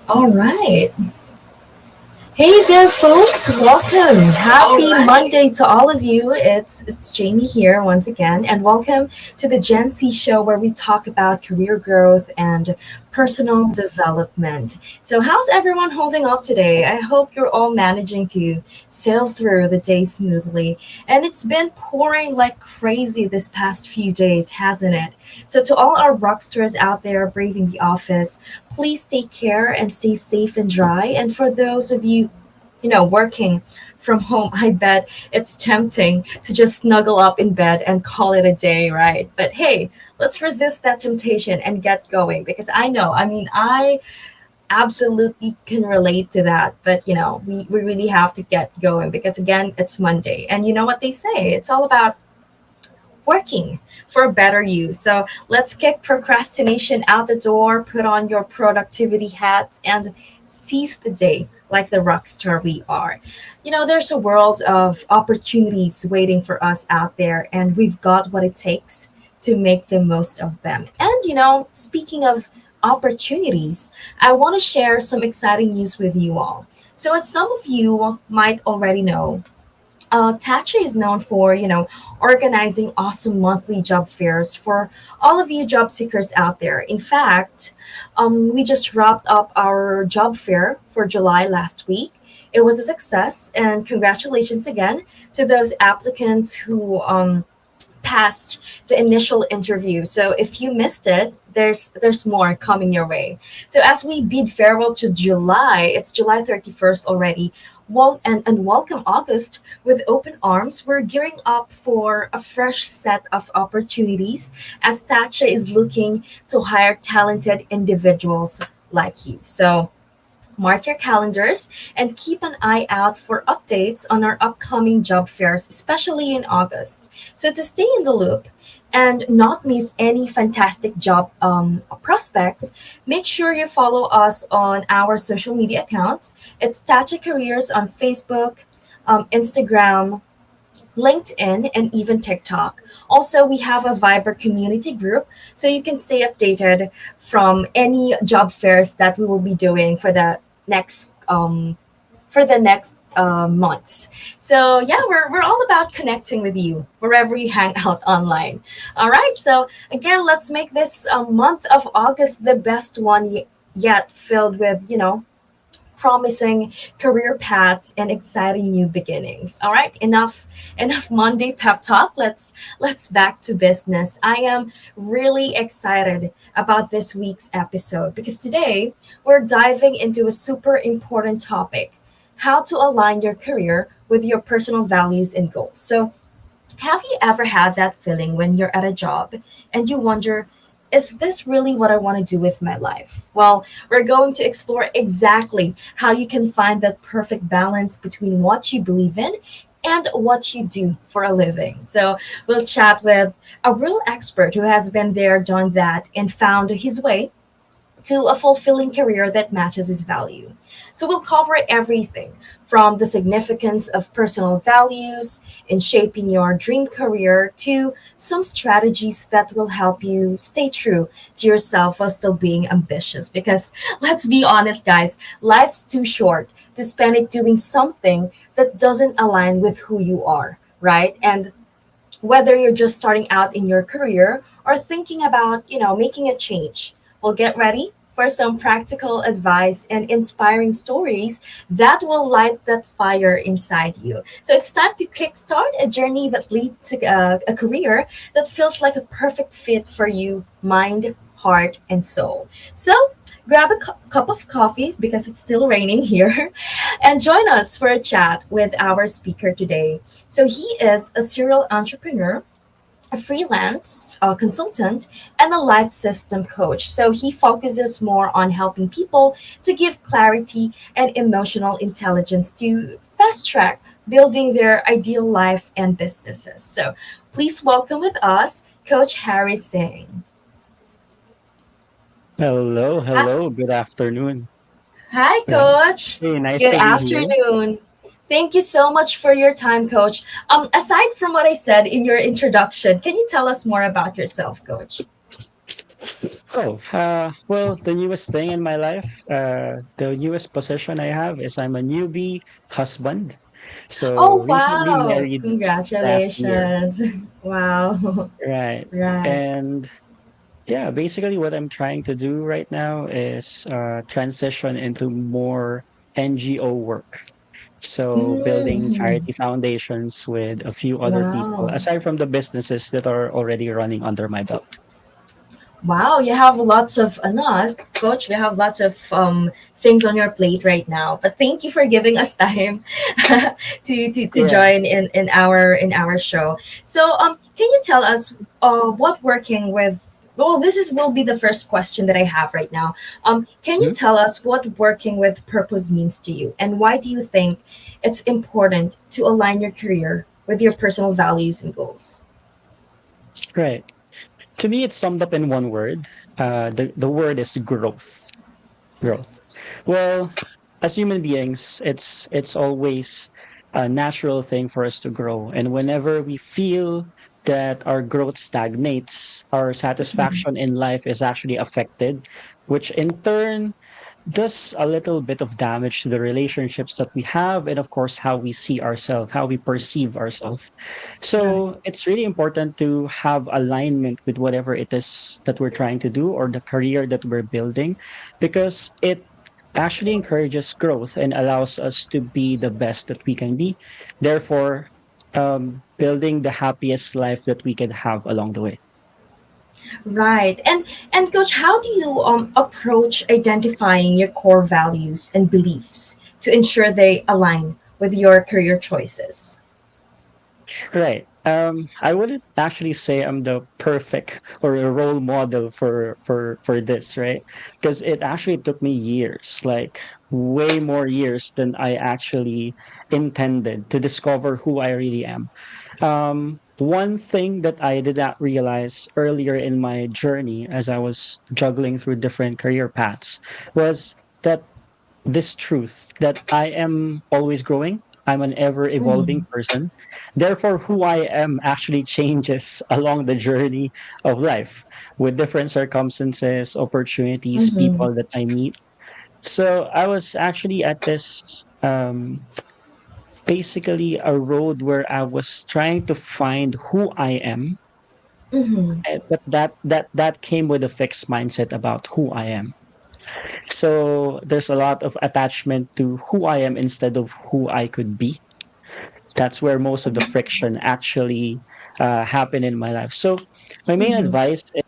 All right. Hey there, folks. Welcome. Happy Monday to all of you. It's Jamie here once again, and welcome to the Gen Z show where we talk about career growth and personal development. So, how's everyone holding up today? I hope you're all managing to sail through the day smoothly. And it's been pouring like crazy this past few days, hasn't it? So, to all our rockstars out there braving the office, please take care and stay safe and dry. And for those of you, working from home, I bet it's tempting to just snuggle up in bed and call it a day, right? But hey, let's resist that temptation and get going because I absolutely can relate to that. But, we really have to get going because, again, it's Monday. And you know what they say? It's all about working for a better you. So let's kick procrastination out the door, put on your productivity hats, and seize the day like the rock star we are. There's a world of opportunities waiting for us out there, and we've got what it takes to make the most of them. And, speaking of opportunities, I want to share some exciting news with you all. So, as some of you might already know, Tachi is known for, organizing awesome monthly job fairs for all of you job seekers out there. In fact, we just wrapped up our job fair for July last week. It was a success, and congratulations again to those applicants who passed the initial interview. So if you missed it, there's more coming your way. So as we bid farewell to July, it's July 31st already. And welcome August with open arms. We're gearing up for a fresh set of opportunities as Tacha is looking to hire talented individuals like you. So mark your calendars and keep an eye out for updates on our upcoming job fairs, especially in August. So, to stay in the loop and not miss any fantastic job prospects, make sure you follow us on our social media accounts. It's Tacha Careers on Facebook, Instagram, LinkedIn, and even TikTok. Also, we have a Viber community group so you can stay updated from any job fairs that we will be doing next for the next months. So yeah, we're all about connecting with you wherever you hang out online. All right. So again, let's make this month of August the best one yet, filled with promising career paths and exciting new beginnings. All right, enough Monday pep talk. Let's back to business. I am really excited about this week's episode because today we're diving into a super important topic: how to align your career with your personal values and goals. So, have you ever had that feeling when you're at a job and you wonder, is this really what I want to do with my life? Well, we're going to explore exactly how you can find that perfect balance between what you believe in and what you do for a living. So, we'll chat with a real expert who has been there, done that, and found his way to a fulfilling career that matches his value. So we'll cover everything from the significance of personal values in shaping your dream career to some strategies that will help you stay true to yourself while still being ambitious. Because let's be honest, guys, life's too short to spend it doing something that doesn't align with who you are, right? And whether you're just starting out in your career or thinking about, making a change, well, get ready for some practical advice and inspiring stories that will light that fire inside you. So it's time to kickstart a journey that leads to a career that feels like a perfect fit for you, mind, heart, and soul. So grab a cup of coffee because it's still raining here and join us for a chat with our speaker today. So he is a serial entrepreneur, a freelance consultant, and a life system coach. So he focuses more on helping people to give clarity and emotional intelligence to fast track building their ideal life and businesses. So please welcome with us Coach Harry Singh. Hello, Hi, hello. Good afternoon. hi, Uh, Coach. Hey, nice Good to be here. afternoon. Thank you so much for your time, Coach. Aside from what I said in your introduction, can you tell us more about yourself, Coach? Well, the newest thing in my life, the newest position I have is I'm a newbie husband. So Oh, recently wow. married last year, Congratulations. Wow. right? Right. And yeah, basically what I'm trying to do right now is transition into more NGO work. So building Mhm. charity foundations with a few other people, Wow. aside from the businesses that are already running under my belt. Wow, you have lots of not coach. You have lots of things on your plate right now. But thank you for giving us time to Right. join in our show. So can you tell us what working with? Well, this is will be the first question that I have right now. Can you Mhm. tell us what working with purpose means to you, and why do you think it's important to align your career with your personal values and goals? Right. To me, it's summed up in one word. The word is growth. Growth. Well, as human beings, it's always a natural thing for us to grow. And whenever we feel that our growth stagnates, our Mhm. satisfaction in life is actually affected, which in turn does a little bit of damage to the relationships that we have, and of course how we see ourselves, how we perceive ourselves. Right. So it's really important to have alignment with whatever it is that we're trying to do or the career that we're building, because it actually encourages growth and allows us to be the best that we can be, therefore building the happiest life that we can have along the way. Right. And coach, how do you approach identifying your core values and beliefs to ensure they align with your career choices? Right. I wouldn't actually say I'm the perfect or a role model for this, right? Because it actually took me years, like way more years than I actually intended to discover who I really am. One thing that I did not realize earlier in my journey as I was juggling through different career paths was that this truth that I am always growing. I'm an ever evolving Mm-hmm. person. Therefore, who I am actually changes along the journey of life with different circumstances, opportunities, Mm-hmm. people that I meet. So I was actually at this basically a road where I was trying to find who I am. Mm-hmm. But that came with a fixed mindset about who I am. So there's a lot of attachment to who I am instead of who I could be. That's where most of the friction actually happen in my life. So my main Mm-hmm. advice is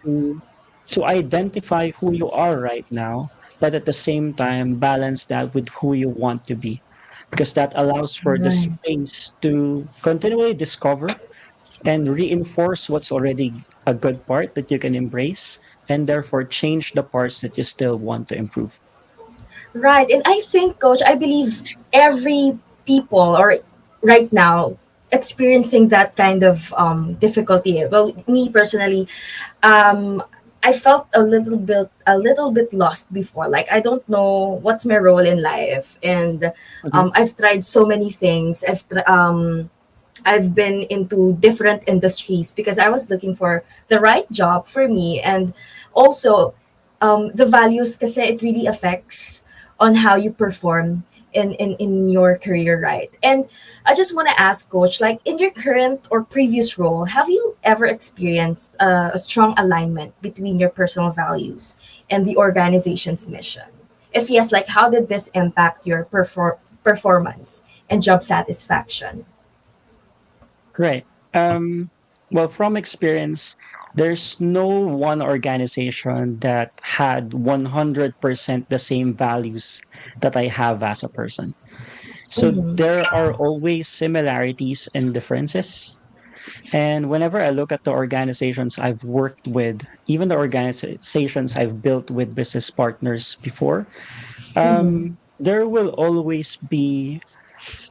to to identify who you are right now, but at the same time balance that with who you want to be, because that allows for the Right. space to continually discover and reinforce what's already a good part that you can embrace, and therefore change the parts that you still want to improve. Right. And I think, coach, I believe every people or right now experiencing that kind of difficulty. Well, me personally, um I felt a little bit lost before. Like I don't know what's my role in life, and Mhm. I've tried so many things. I've been into different industries because I was looking for the right job for me, and also the values because it really affects on how you perform in your career, right? And I just want to ask coach, like in your current or previous role, have you ever experienced a strong alignment between your personal values and the organization's mission? If yes, like how did this impact your performance and job satisfaction? Right. Um, well, from experience, there's no one organization that had 100% the same values that I have as a person. So Mm-hmm. there are always similarities and differences. And whenever I look at the organizations I've worked with, even the organizations I've built with business partners before, Mm-hmm. there will always be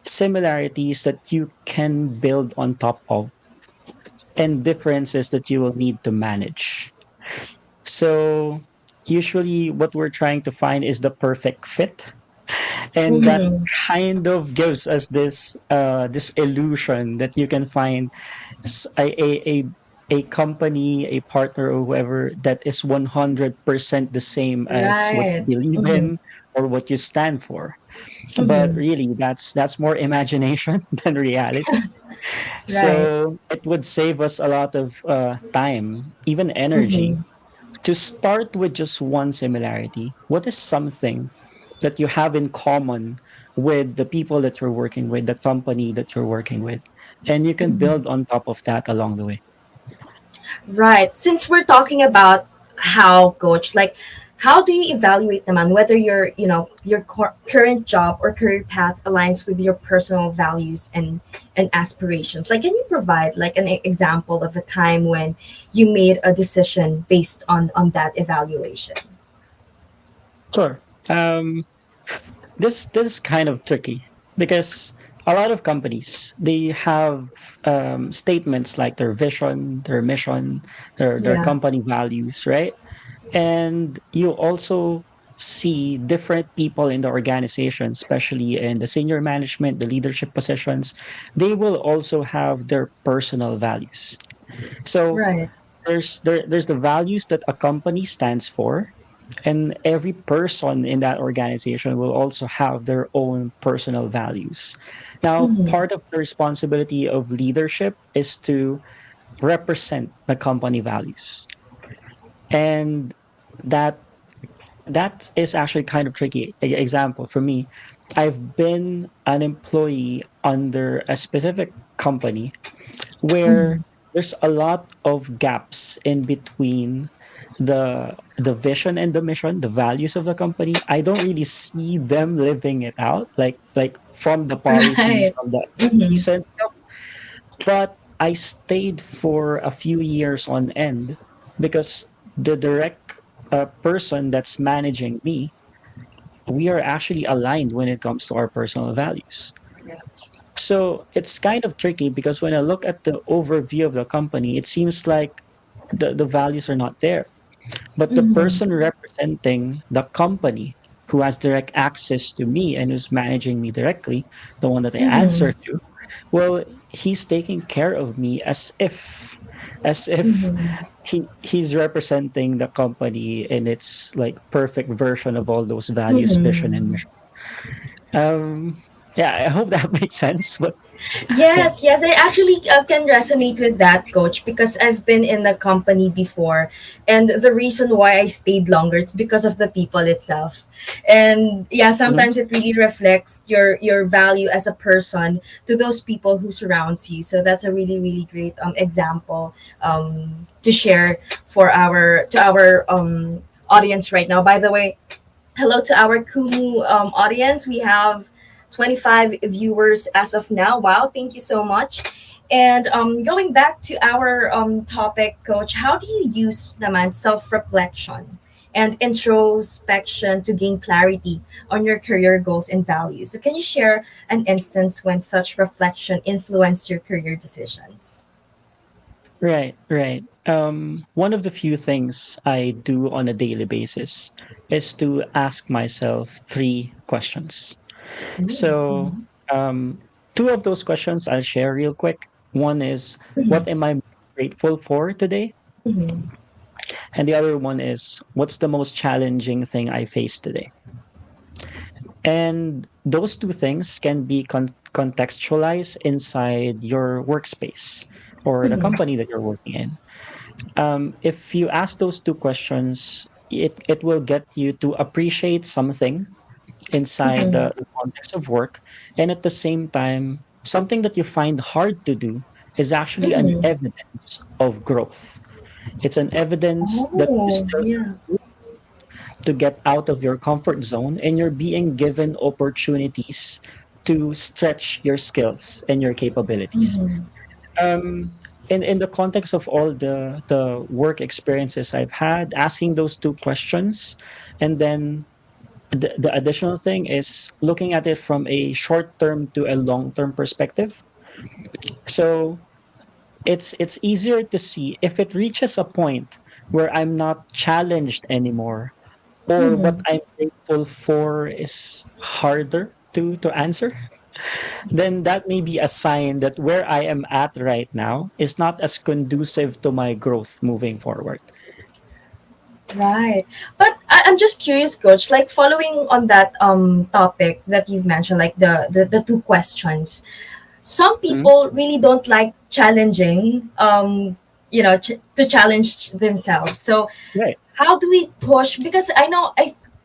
similarities that you can build on top of and differences that you will need to manage. So usually what we're trying to find is the perfect fit, and that Mm-hmm. kind of gives us this illusion that you can find a a company, a partner, or whoever that is 100% the same as what you Right. believe Mm-hmm. in or what you stand for. But Mm-hmm. really, that's more imagination than reality. Right. So it would save us a lot of time, even energy, Mm-hmm. to start with just one similarity. What is something that you have in common with the people that you're working with, the company that you're working with? And you can Mm-hmm. build on top of that along the way. Right. Since we're talking about how, coach, like, how do you evaluate the man whether your current job or career path aligns with your personal values and aspirations? Like, can you provide like an example of a time when you made a decision based on that evaluation? Sure. This is kind of tricky because a lot of companies they have statements like their vision, their mission, their Yeah. company values, right? And you also see different people in the organization, especially in the senior management, the leadership positions. They will also have their personal values. So Right. there's the values that a company stands for, and every person in that organization will also have their own personal values. Now, Mm-hmm. part of the responsibility of leadership is to represent the company values. And that that is actually kind of tricky. Example for me, I've been an employee under a specific company where Mm-hmm. there's a lot of gaps in between the vision and the mission, the values of the company. I don't really see them living it out, like from the policies, Right. from the Mm-hmm. SOPs and stuff. But I stayed for a few years on end because the direct person that's managing me, we are actually aligned when it comes to our personal values. So it's kind of tricky because when I look at the overview of the company, it seems like the values are not there. But the Mm-hmm. person representing the company who has direct access to me and who's managing me directly, the one that I answer Mm-hmm. to, well, he's taking care of me as if Mm-hmm. he's representing the company in its like perfect version of all those values, vision, and Mm-hmm. mission. Um, yeah, I hope that makes sense. But yeah, Yes, yes, I actually can resonate with that, coach, because I've been in the company before, and the reason why I stayed longer it's because of the people itself, and yeah, mhm, sometimes it really reflects your value as a person to those people who surrounds you. So that's a really really great example to share for our audience right now. By the way, hello to our KUMU audience. We have 25 viewers as of now. Wow, thank you so much. And going back to our topic, Coach, how do you use naman self-reflection and introspection to gain clarity on your career goals and values? So can you share an instance when such reflection influenced your career decisions? right, right. One of the few things I do on a daily basis is to ask myself three questions. So, Mm-hmm. um, two of those questions I'll share real quick. One is, what am I grateful for today? Mm-hmm. And the other one is, what's the most challenging thing I face today? And those two things can be contextualized inside your workspace or the Mm-hmm. company that you're working in. If you ask those two questions, it will get you to appreciate something inside Mm-hmm. the context of work. And at the same time, something that you find hard to do is actually an Mm-hmm. evidence of growth. It's an evidence that you Oh, still yeah. to get out of your comfort zone and you're being given opportunities to stretch your skills and your capabilities. Mm-hmm. Um, in the context of all the work experiences I've had, asking those two questions, and then the additional thing is looking at it from a short term to a long term perspective. So it's easier to see if it reaches a point where I'm not challenged anymore, or what Mm-hmm. I'm grateful for is harder to answer. then that may be a sign that where I am at right now is not as conducive to my growth moving forward. Right. But I'm just curious, Coach, like following on that topic that you've mentioned, like the two questions. Some Mhm. people really don't like challenging, to challenge themselves. So Right, how do we push? Because I know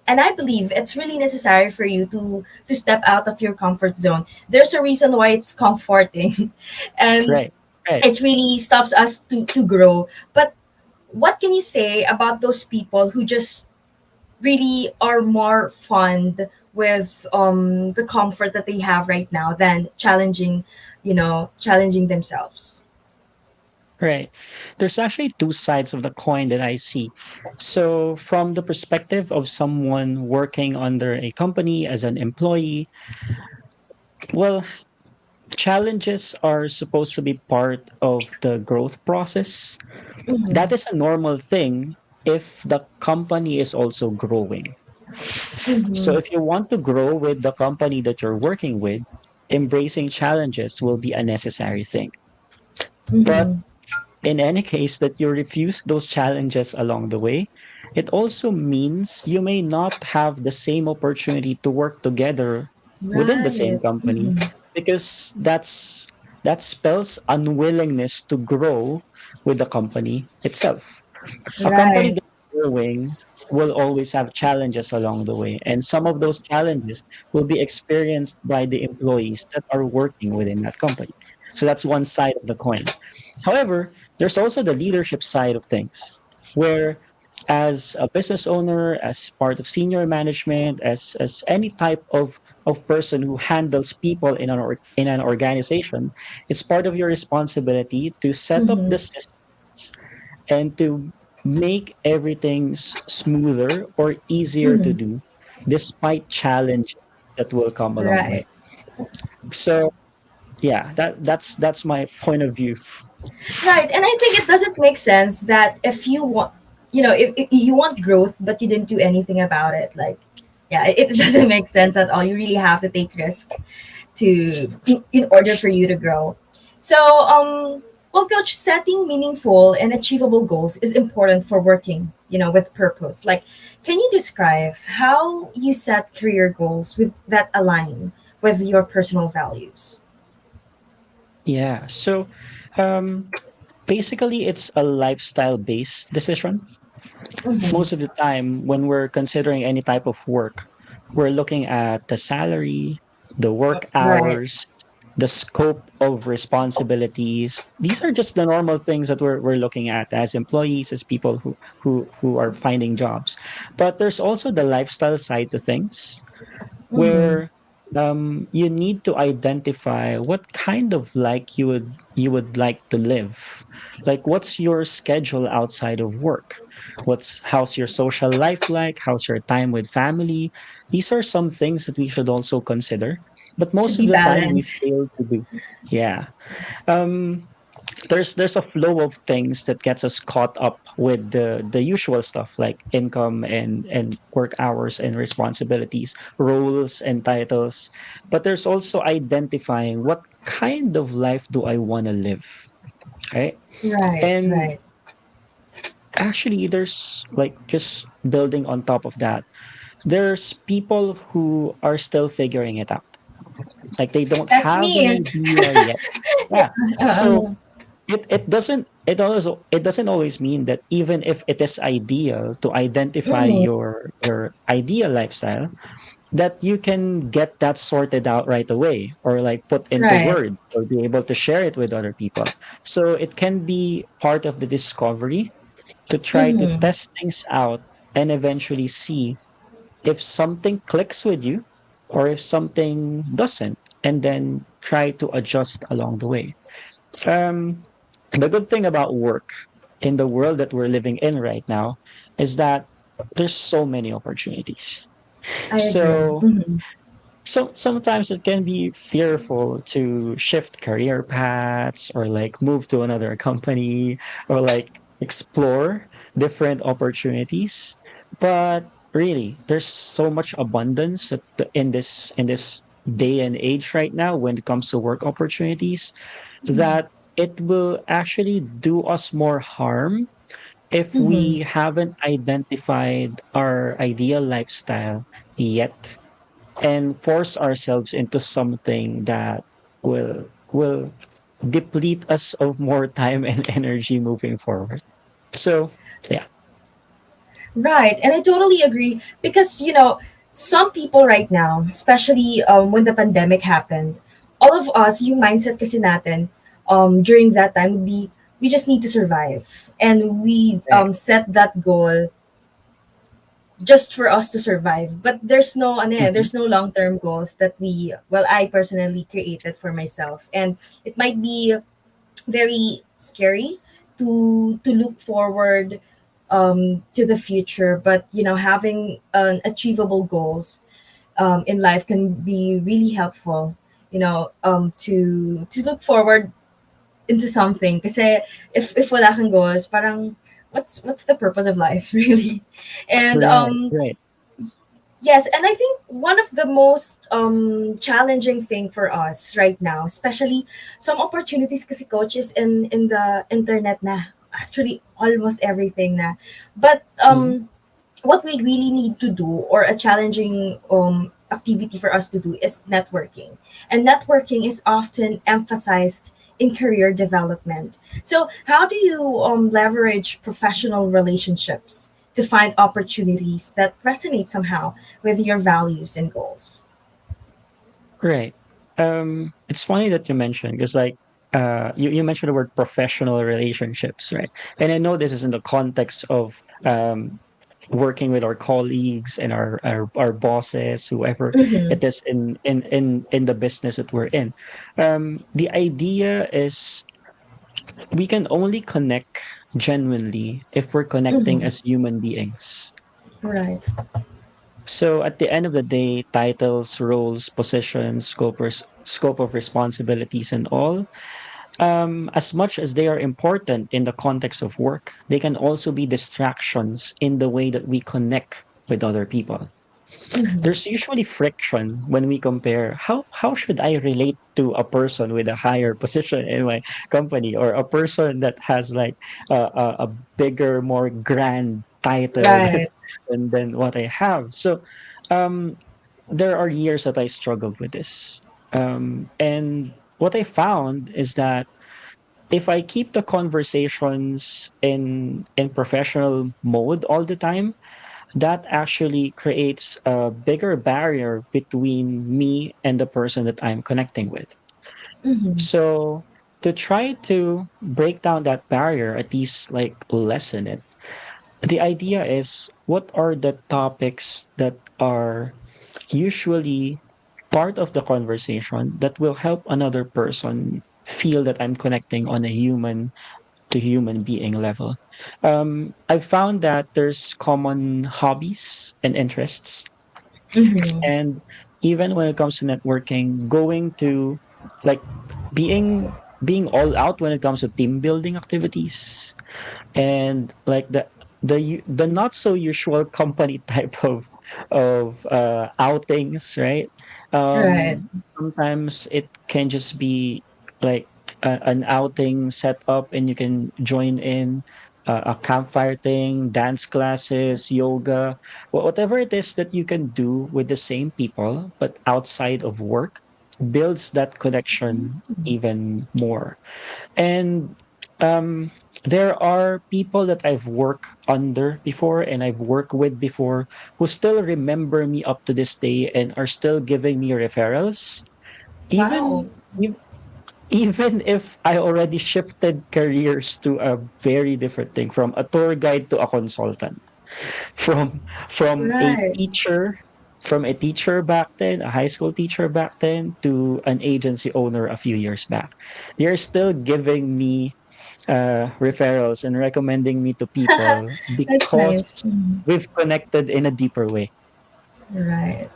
and I believe it's really necessary for you to step out of your comfort zone. There's a reason why it's comforting, and right, right, it really stops us to grow. But what can you say about those people who just really are more fond with the comfort that they have right now than challenging themselves? right. There's actually two sides of the coin that I see. So, from the perspective of someone working under a company as an employee, well, challenges are supposed to be part of the growth process. That Mm-hmm. is a normal thing if the company is also growing. So Mm-hmm. if you want to grow with the company that you're working with, embracing challenges will be a necessary thing. But Mm-hmm. in any case that you refuse those challenges along the way, it also means you may not have the same opportunity to work together within the same Right. company Mm-hmm. because that spells unwillingness to grow with the company itself. A company Right. that's growing will always have challenges along the way, and some of those challenges will be experienced by the employees that are working within that company. So that's one side of the coin. However, there's also the leadership side of things, where as a business owner, as part of senior management, as any type of person who handles people in an organization, it's part of your responsibility to set up Mm-hmm. the systems and to make everything smoother or easier to Mm-hmm. do despite challenges that will come along the way. Right. So yeah, that's my point of view. Right. And I think it doesn't make sense that if you want, if you want growth, but you didn't do anything about it, like, yeah, it doesn't make sense at all. You really have to take risk in order for you to grow. So, well, coach, setting meaningful and achievable goals is important for working, with purpose. Like, can you describe how you set career goals with that align with your personal values? Yeah. So um basically it's a lifestyle based decision. Mm-hmm. Most of the time when we're considering any type of work, we're looking at the salary, the work Right. hours, the scope of responsibilities. These are just the normal things that we're looking at as employees, as people who are finding jobs. But there's also the lifestyle side to things Mm-hmm. where you need to identify what kind of like you would like to live. Like, what's your schedule outside of work? How's your social life like? How's your time with family? These are some things that we should also consider, but Should most of be the time we balanced. fail to do. Yeah. um there's a flow of things that gets us caught up with the usual stuff like income and work hours and responsibilities, roles and titles. But there's also identifying what kind of life do I want to live, right? Right, And right. actually there's like just building on top of that, there's people who are still figuring it out, like they don't That's have an me. idea yet. Yeah. So Uh, it doesn't always mean that even if it is ideal to identify mhm. your ideal lifestyle, that you can get that sorted out right away or like put into Right. words or be able to share it with other people. So it can be part of the discovery to try to Mm-hmm. test things out and eventually see if something clicks with you or if something doesn't, and then try to adjust along the way. um the good thing about work in the world that we're living in right now is that there's so many opportunities. I agree. So Mm-hmm. sometimes it can be fearful to shift career paths or like move to another company or like explore different opportunities. But really, there's so much abundance in this day and age right now when it comes to work opportunities, that it will actually do us more harm if Mm-hmm. we haven't identified our ideal lifestyle yet and force ourselves into something that will deplete us of more time and energy moving forward. So yeah. Right, and I totally agree because some people right now, especially when the pandemic happened, all of us, yung mindset kasi natin, during that time would be we just need to survive, and we Right. set that goal just for us to survive. But Mhm. there's no long term goals that I personally created for myself, and it might be very scary to look forward to the future, but having an achievable goals in life can be really helpful, to look forward into something, kasi if wala kang goals, parang what's the purpose of life really. And Right, right. yes, and I think one of the most challenging thing for us right now, especially some opportunities kasi coaches in the internet na, actually almost everything na. But Mhm. what we really need to do, or a challenging activity for us to do, is networking. And networking is often emphasized in career development. So how do you leverage professional relationships to find opportunities that resonate somehow with your values and goals? Right. It's funny that you mentioned because, like, you mentioned the word professional relationships, right? And I know this is in the context of working with our colleagues and our bosses, whoever Mm-hmm. it is in the business that we're in. The idea is we can only connect genuinely if we're connecting Mm-hmm. as human beings. Right. So at the end of the day, titles, roles, positions, scope of responsibilities, and all, as much as they are important in the context of work, they can also be distractions in the way that we connect with other people. Mm-hmm. There's usually friction when we compare how should I relate to a person with a higher position in my company, or a person that has like a bigger, more grand title Right. than what I have. So um, there are years that I struggled with this. And what I found is that if I keep the conversations in professional mode all the time, that actually creates a bigger barrier between me and the person that I'm connecting with. Mm-hmm. So to try to break down that barrier, at least like lessen it, the idea is what are the topics that are usually part of the conversation that will help another person feel that I'm connecting on a human to human being level. I've found that there's common hobbies and interests, Mm-hmm. and even when it comes to networking, going to like being being all out when it comes to team building activities, and like the not so usual company type of outings, right? Right. Sometimes it can just be like an outing set up and you can join in a campfire thing, dance classes, yoga, whatever it is that you can do with the same people but outside of work builds that connection even more. And um, there are people that I've worked under before and I've worked with before who still remember me up to this day and are still giving me referrals, Wow. even ev- even if I already shifted careers to a very different thing, from a tour guide to a consultant, from from a Right. teacher from a teacher back then, a high school teacher back then, to an agency owner a few years back. They're still giving me referrals and recommending me to people That's because nice. Mhm. we've connected in a deeper way. Right.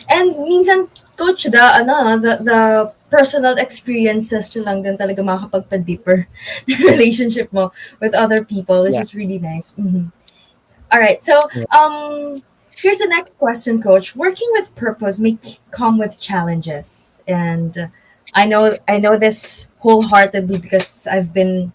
And minsan, coach, the personal experiences nyo lang din talaga makakapagpa-deeper the relationship mo with other people, which Yeah. is really nice. Mhm. All right. So, Yeah. Here's the next question, Coach. Working with purpose may come with challenges, and I know this wholeheartedly because I'm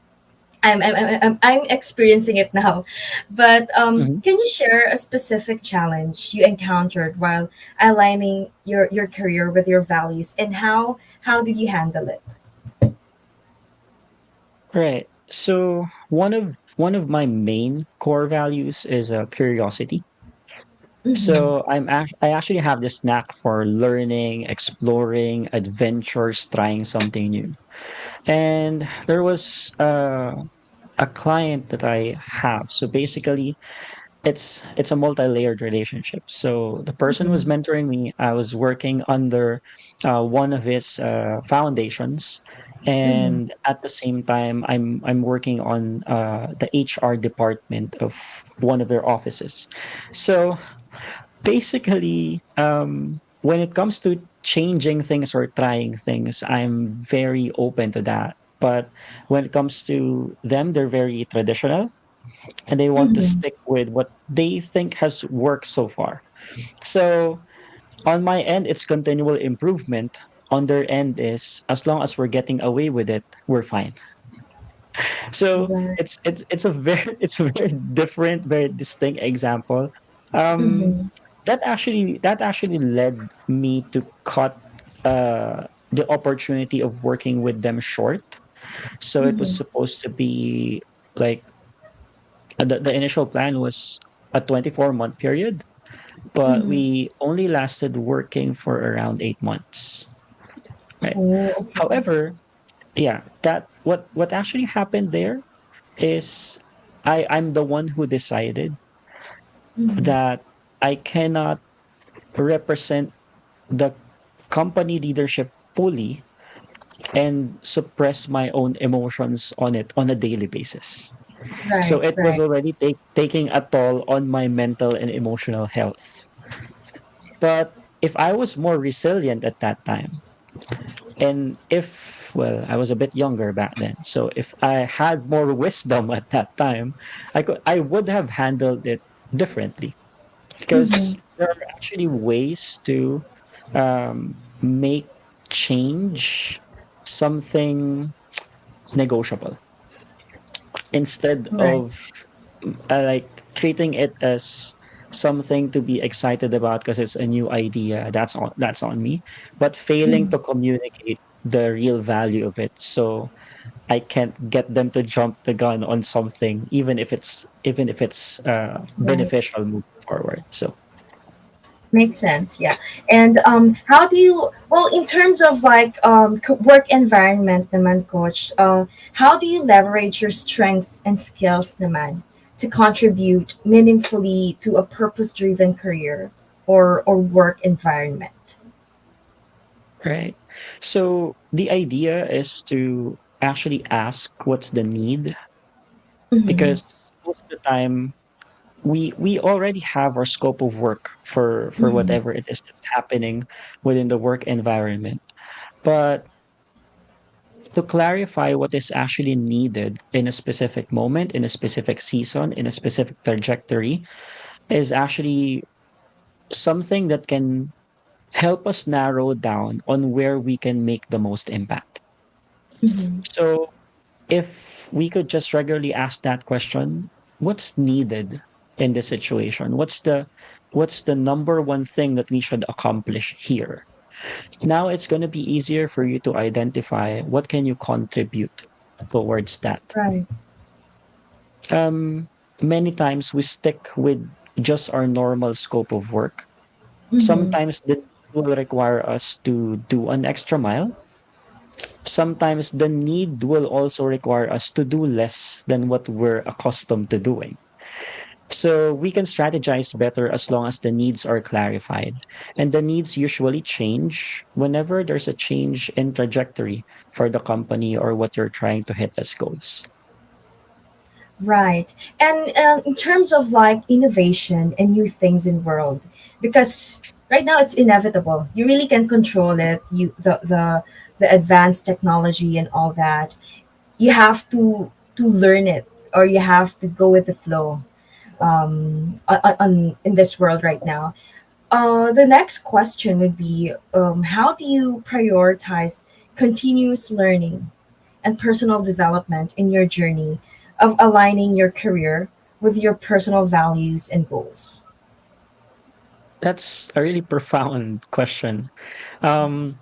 experiencing it now. But Mhm. can you share a specific challenge you encountered while aligning your career with your values, and how did you handle it? Right. So one of my main core values is curiosity. Mm-hmm. So I actually have this knack for learning, exploring, adventures, trying something new. And there was a client that I have. So basically, it's a multi-layered relationship. So the person was Mm-hmm. mentoring me. I was working under one of his foundations, Mm-hmm. and at the same time, I'm working on the HR department of one of their offices. So basically, when it comes to changing things or trying things, I'm very open to that. But when it comes to them, they're very traditional and they want to Mm-hmm. stick with what they think has worked so far. So on my end, it's continual improvement. On their end is as long as we're getting away with it, we're fine. So Right. it's a very it's a very different, very distinct example. Um, Mm-hmm. that actually led me to cut the opportunity of working with them short. So it was Mm-hmm. supposed to be like the initial plan was a 24-month period, but Mm-hmm. we only lasted working for around 8 months. Right. Oh, okay. However, yeah, that what actually happened there is I'm the one who decided Mm-hmm. that I cannot represent the company leadership fully and suppress my own emotions on it on a daily basis. So Right, it was right. already taking a toll on my mental and emotional health. But if I was more resilient at that time, and if, well, I was a bit younger back then, so if I had more wisdom at that time, I would have handled it differently Mm-hmm. because there are actually ways to make change something negotiable instead Right. of like treating it as something to be excited about because it's a new idea. That's on me, but failing Mm-hmm. to communicate the real value of it, so I can't get them to jump the gun on something, even if it's Right. beneficial moving forward. So Makes sense, yeah. And how do you, well, in terms of like work environment naman, coach, how do you leverage your strength and skills naman to contribute meaningfully to a purpose-driven career or work environment? right, so the idea is to actually ask what's the need, Mm-hmm. because most of the time we already have our scope of work for Mm-hmm. whatever it is that's happening within the work environment. But to clarify what is actually needed in a specific moment, in a specific season, in a specific trajectory is actually something that can help us narrow down on where we can make the most impact. Mm-hmm. So if we could just regularly ask that question, what's needed in this situation? What's the number one thing that we should accomplish here? Now it's going to be easier for you to identify what can you contribute towards that. Right. Um, Many times we stick with just our normal scope of work. Mm-hmm. Sometimes that will require us to do an extra mile. Sometimes the need will also require us to do less than what we're accustomed to doing. So we can strategize better as long as the needs are clarified. And the needs usually change whenever there's a change in trajectory for the company or what you're trying to hit as goals. Right. And in terms of like innovation and new things in world, because right now it's inevitable. You really can control it. The advanced technology and all that. You have to learn it or you have to go with the flow. in this world right now. The next question would be, how do you prioritize continuous learning and personal development in your journey of aligning your career with your personal values and goals? That's a really profound question. Um,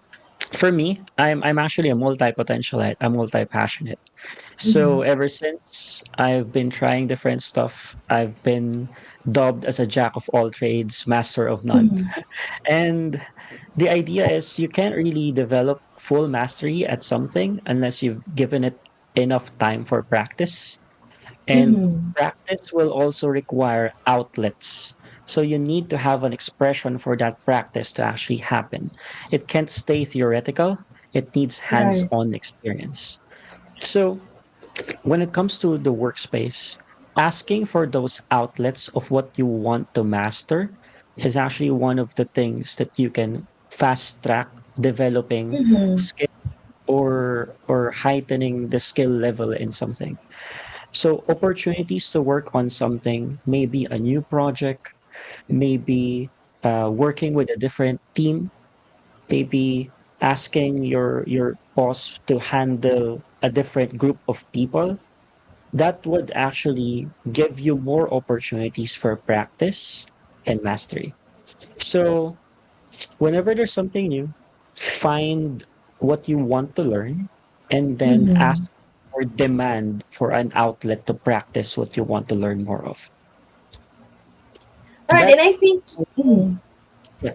for me, I'm actually a multi-potentialite. I'm multi-passionate. Mm-hmm. So ever since I've been trying different stuff, I've been dubbed as a jack of all trades, master of none. Mm-hmm. And the idea is you can't really develop full mastery at something unless you've given it enough time for practice. And Mm-hmm. practice will also require outlets. So you need to have an expression for that practice to actually happen. It can't stay theoretical, it needs hands Right. on experience. So when it comes to the workspace, asking for those outlets of what you want to master is actually one of the things that you can fast track developing Mm-hmm. skill or heightening the skill level in something. So opportunities to work on something, maybe a new project, maybe working with a different team, maybe asking your boss to handle a different group of people, that would actually give you more opportunities for practice and mastery. So whenever there's something new, find what you want to learn and then Mm-hmm. ask or demand for an outlet to practice what you want to learn more of. Right, and That I think, mhm. yeah.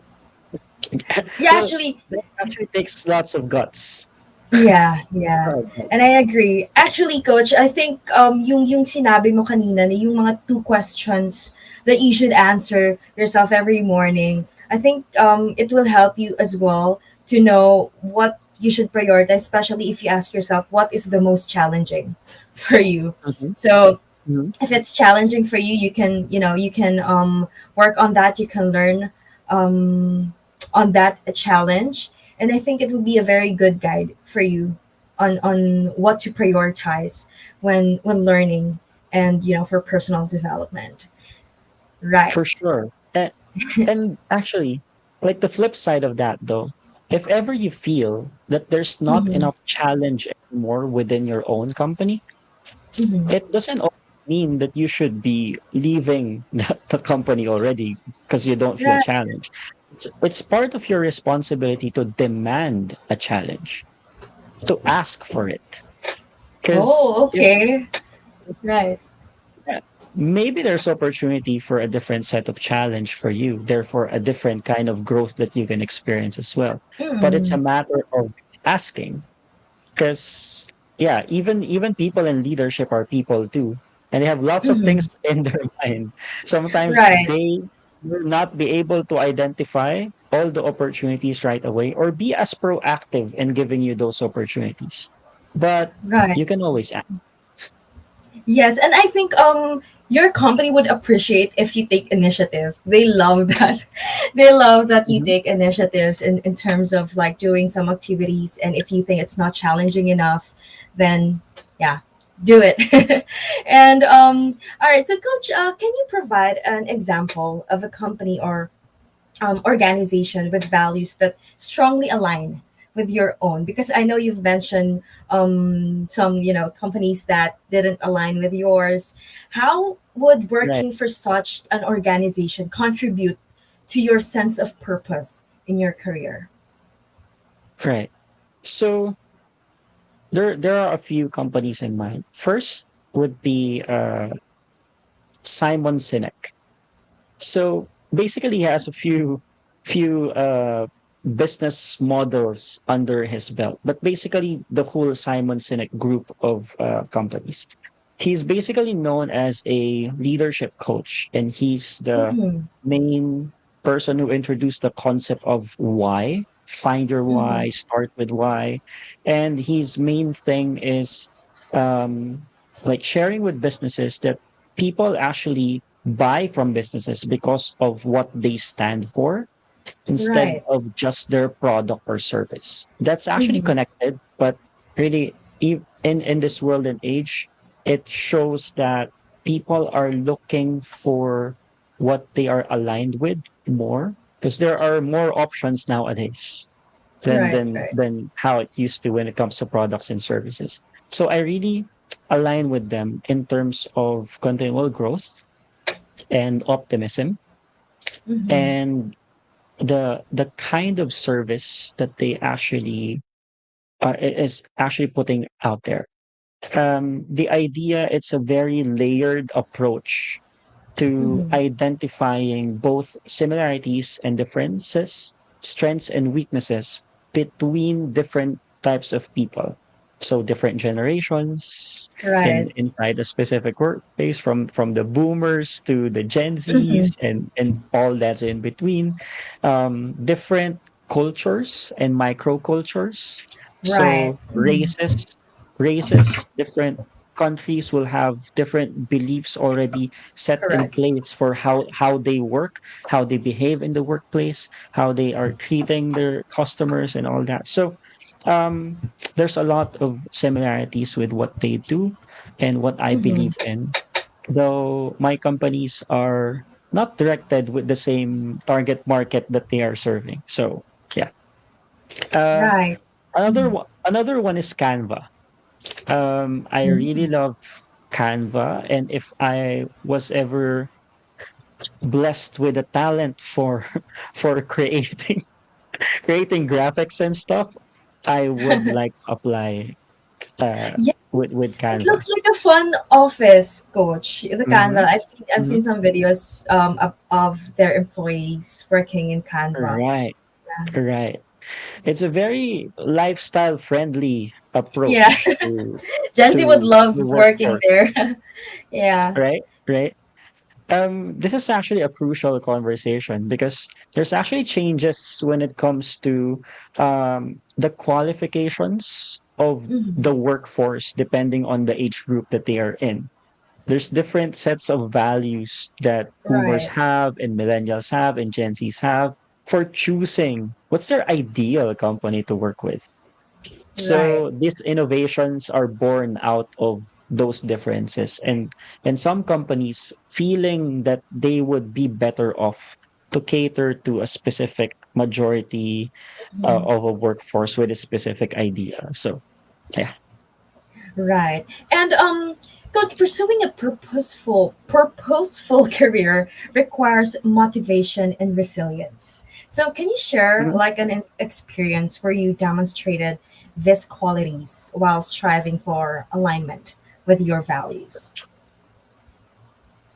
Yeah, Well, actually, that actually takes lots of guts. yeah, yeah. Oh, And I agree. Actually, coach, I think yung sinabi mo kanina na yung mga two questions that you should answer yourself every morning. I think it will help you as well to know what you should prioritize, especially if you ask yourself what is the most challenging for you. mhm, So mhm. if it's challenging for you, you can work on that. You can learn um, on that challenge, and I think it would be a very good guide for you on what to prioritize when learning and for personal development. For Right. sure. And actually, like the flip side of that though, if ever you feel that there's not Mm-hmm. enough challenge anymore within your own company, Mm-hmm. it doesn't always mean that you should be leaving the company already because you don't feel Right. challenged. It's part of your responsibility to demand a challenge, to ask for it. Because Oh, if okay. Right. yeah, maybe there's opportunity for a different set of challenge for you, therefore a different kind of growth that you can experience as well. But it's a Mm-hmm. matter of asking. Because yeah, even people in leadership are people too, and they have lots of Mm-hmm. things in their mind. Sometimes Right. they will not be able to identify all the opportunities right away or be as proactive in giving you those opportunities. But Right. you can always ask. Yes, and I think your company would appreciate if you take initiative. They love that. They love that you Mhm. take initiatives in terms of like doing some activities, and if you think it's not challenging enough, then yeah, do it. And all right, so coach, can you provide an example of a company or organization with values that strongly align with your own, because I know you've mentioned some companies that didn't align with yours. How would Right, working for such an organization contribute to your sense of purpose in your career? right. So there are a few companies in mind. First would be Simon Sinek. So basically, he has a few business models under his belt, but basically the whole Simon Sinek group of companies. He's basically known as a leadership coach, and he's the Mm-hmm. main person who introduced the concept of why. Find your Mm-hmm. why, start with why, and his main thing is um, like sharing with businesses that people actually buy from businesses because of what they stand for instead Right. of just their product or service. That's actually Mm-hmm. connected, but really in this world and age, it shows that people are looking for what they are aligned with more, because there are more options nowadays than Right, than right. than how it used to when it comes to products and services. So I really align with them in terms of continual growth and optimism, Mm-hmm. and the kind of service that they actually is actually putting out there. The idea, it's a very layered approach to Mm-hmm. identifying both similarities and differences, strengths and weaknesses between different types of people. So different generations Right. inside a specific workplace, from the boomers to the Gen Mm-hmm. Zs and all that's in between. Different cultures and microcultures. Right. So Mm-hmm. different countries will have different beliefs already set in Correct. place for how they work, how they behave in the workplace, how they are treating their customers and all that. So um, there's a lot of similarities with what they do and what I believe Mm-hmm. in, though my companies are not directed with the same target market that they are serving. So yeah. Uh, Right. another Mm-hmm. one another one is Canva. I really Mm-hmm. love Canva, and if I was ever blessed with a talent for for creating graphics and stuff, I would like apply Yeah, with it Canva. looks like a fun office, coach. The Mm-hmm, Canva. I've seen mm-hmm. some videos of their employees working in Canva. Right, Yeah. right. It's a very lifestyle friendly Yeah. approach Gen Z would to love the working workforce. there. Yeah. Right, right. This is actually a crucial conversation because there's actually changes when it comes to the qualifications of Mm-hmm. the workforce depending on the age group that they are in. There's different sets of values that boomers Right. have and millennials have and Gen Zs have for choosing what's their ideal company to work with. Right. So these innovations are born out of those differences, and some companies feeling that they would be better off to cater to a specific majority Mhm. of a workforce with a specific idea. So yeah. Right. And coach, pursuing a purposeful career requires motivation and resilience. So can you share Mhm. like an experience where you demonstrated these qualities while striving for alignment with your values?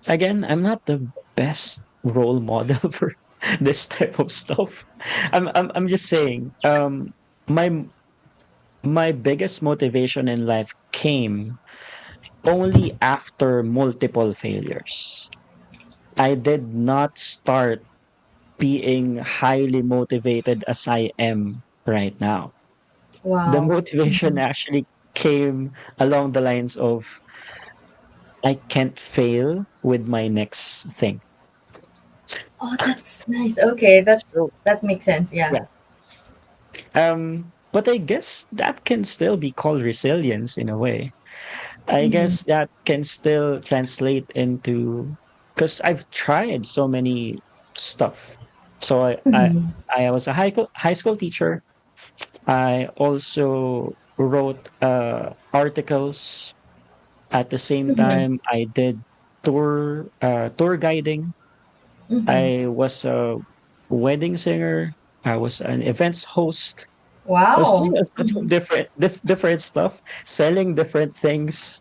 Again, I'm not the best role model for this type of stuff. I'm just saying, my my biggest motivation in life came only after multiple failures. I did not start being highly motivated as I am right now. The Wow. motivation Mhm. actually came along the lines of I can't fail with my next thing. Oh, that's nice. Okay, that So that makes sense. Yeah. yeah. But I guess that can still be called resilience in a way. I Mm-hmm. guess that can still translate into, because I've tried so many stuff. So Mm-hmm. I was a high school teacher. I also wrote articles. At the same Mm-hmm. time, I did tour guiding. Mm-hmm. I was a wedding singer. I was an events host. I was doing Wow. a lot of Mm-hmm. different stuff, selling different things.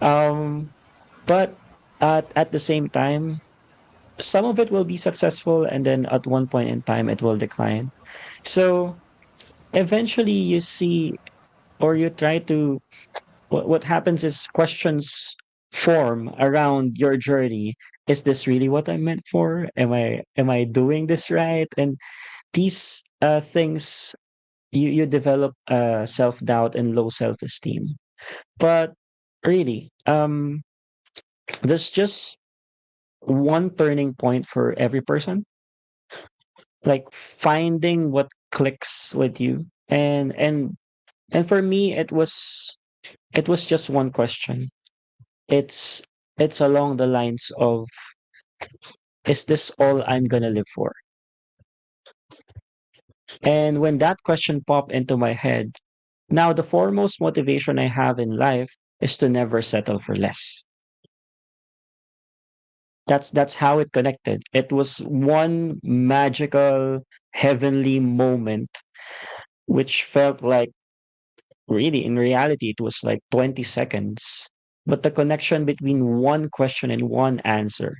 Um, but at the same time, some of it will be successful, and then at one point in time, it will decline. So eventually, you see, or you try to, what happens is questions form around your journey. Is this really what I'm meant for? Am I doing this right? And these things, you develop self-doubt and low self-esteem. But really, there's just one turning point for every person, like finding what clicks with you. And for me, it was just one question. It's it's along the lines of, is this all I'm gonna live for? And when that question popped into my head, now the foremost motivation I have in life is to never settle for less. That's how it connected. It was one magical, heavenly moment, which felt like, really, in reality, it was like 20 seconds. But the connection between one question and one answer,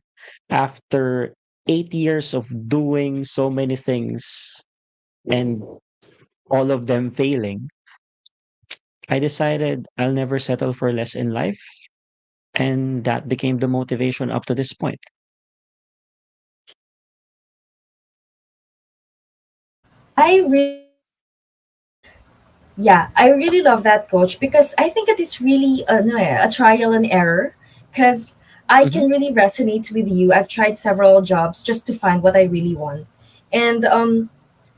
after 8 years of doing so many things and all of them failing, I decided I'll never settle for less in life. And that became the motivation up to this point. I really Yeah, I really love that, coach, because I think it is really no, a trial and error. Because I Mhm. can really resonate with you. I've tried several jobs just to find what I really want. And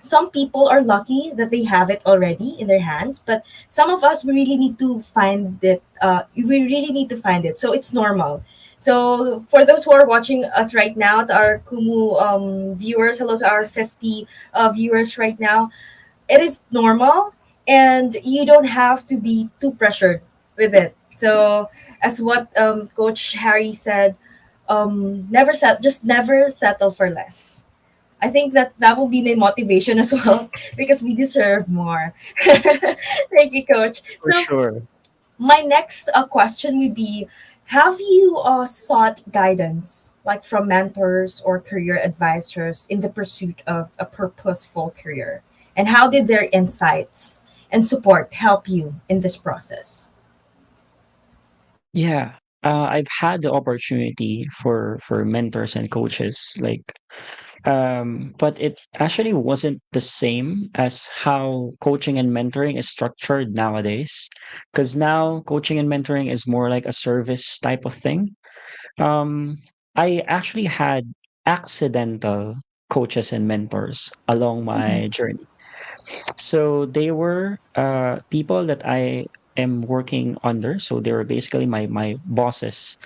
some people are lucky that they have it already in their hands, but some of us, we really need to find it. We really need to find it. So it's normal. So for those who are watching us right now, to our Kumu viewers, hello to our 50 viewers right now, it is normal, and you don't have to be too pressured with it. So as what coach Harry said, just never settle for less. I think that that will be my motivation as well because we deserve more. Thank you, coach. For So sure. my next question would be, have you sought guidance like from mentors or career advisors in the pursuit of a purposeful career? And how did their insights and support help you in this process? Yeah. I've had the opportunity for mentors and coaches, like, but it actually wasn't the same as how coaching and mentoring is structured nowadays. Because now coaching and mentoring is more like a service type of thing. Um, I actually had accidental coaches and mentors along Mhm. my journey. So they were people that I am working under. So they were basically my bosses,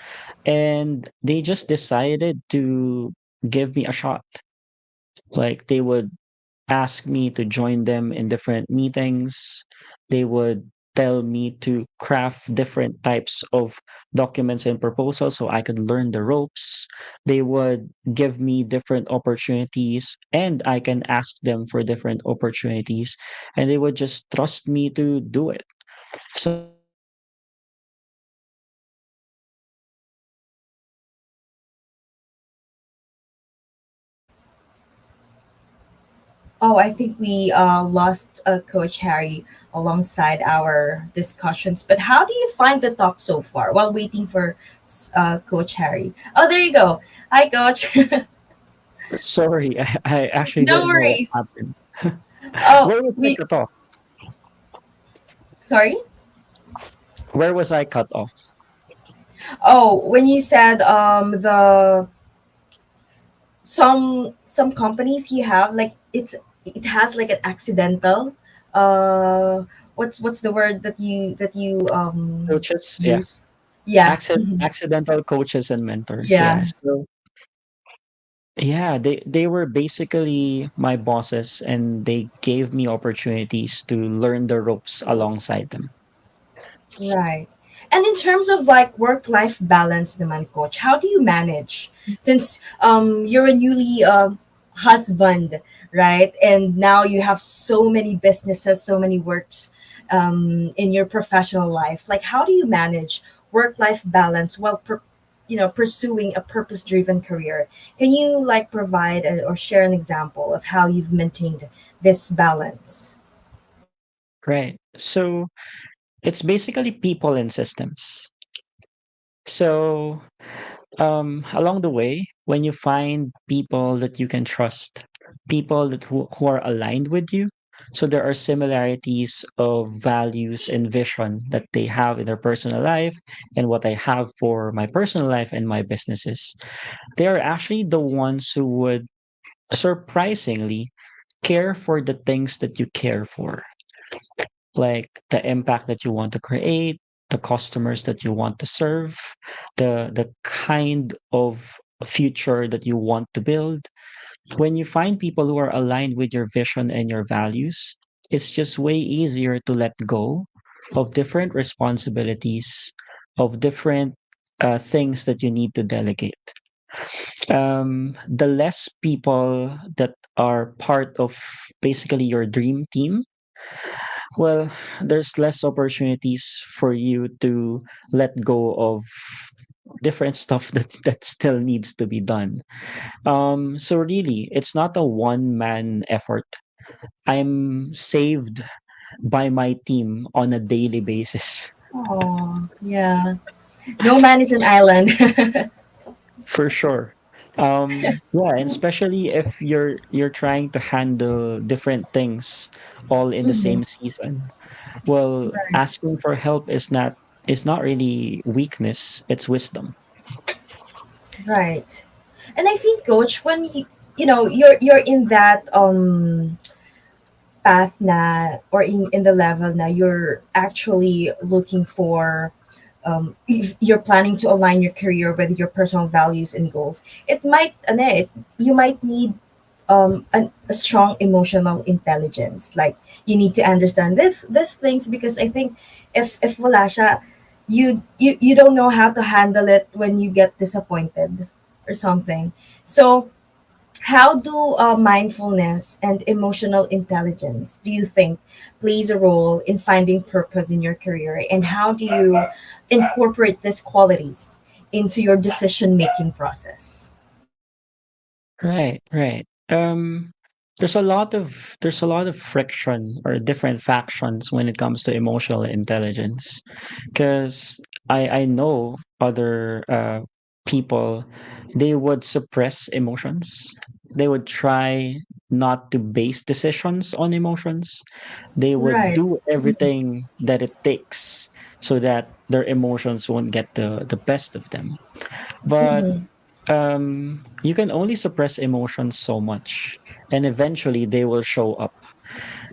and they just decided to give me a shot. Like, they would ask me to join them in different meetings. They would tell me to craft different types of documents and proposals so I could learn the ropes. They would give me different opportunities and I can ask them for different opportunities, and they would just trust me to do it. So I actually had the opportunity to learn a lot from Oh, I think we lost Coach Harry alongside our discussions. But how do you find the talk so far while waiting for Coach Harry? Oh, there you go. Hi, Coach. Sorry, I actually No didn't know what worries. happened. Oh, Where was I we cut off? sorry. Where was I cut off? Oh, when you said the some companies you have like it has like an accidental uh what's the word that you Coaches, yeah. use? Yeah. Accidental coaches and mentors, yeah. Yeah. So yeah, they were basically my bosses, and they gave me opportunities to learn the ropes alongside them. Right. And in terms of like work-life balance naman, coach, how do you manage since you're a newly husband, right? And now you have so many businesses, so many works in your professional life. Like how do you manage work-life balance while pursuing a purpose-driven career? Can you like provide or share an example of how you've maintained this balance? Right. So it's basically people and systems. So along the way, when you find people that you can trust, people who are aligned with you, so there are similarities of values and vision that they have in their personal life and what I have for my personal life and my businesses. They are actually the ones who would surprisingly care for the things that you care for, like the impact that you want to create, the customers that you want to serve, the kind of future that you want to build. When you find people who are aligned with your vision and your values, it's just way easier to let go of different responsibilities, of different things that you need to delegate. The less people that are part of basically your dream team, well, there's less opportunities for you to let go of different stuff that still needs to be done. So really, it's not a one man effort. I'm saved by my team on a daily basis. Oh, yeah. No man is an island. For sure. Yeah, and especially if you're trying to handle different things all in the Mhm. same season. Well, Right. asking for help is not really weakness, it's wisdom. Right. And I think, coach, when you're in that path na, or in the level na you're actually looking for, if you're planning to align your career with your personal values and goals, it might ano you might need a strong emotional intelligence. Like, you need to understand this things, because I think if wala siya, you don't know how to handle it when you get disappointed or something. So how do mindfulness and emotional intelligence, do you think, plays a role in finding purpose in your career, and how do you incorporate these qualities into your decision making process? Right, right. There's a lot of friction or different factions when it comes to emotional intelligence. Because I know other people, they would suppress emotions. They would try not to base decisions on emotions. They would Right. do everything that it takes so that their emotions won't get the best of them. But Mm-hmm. you can only suppress emotions so much, and eventually they will show up.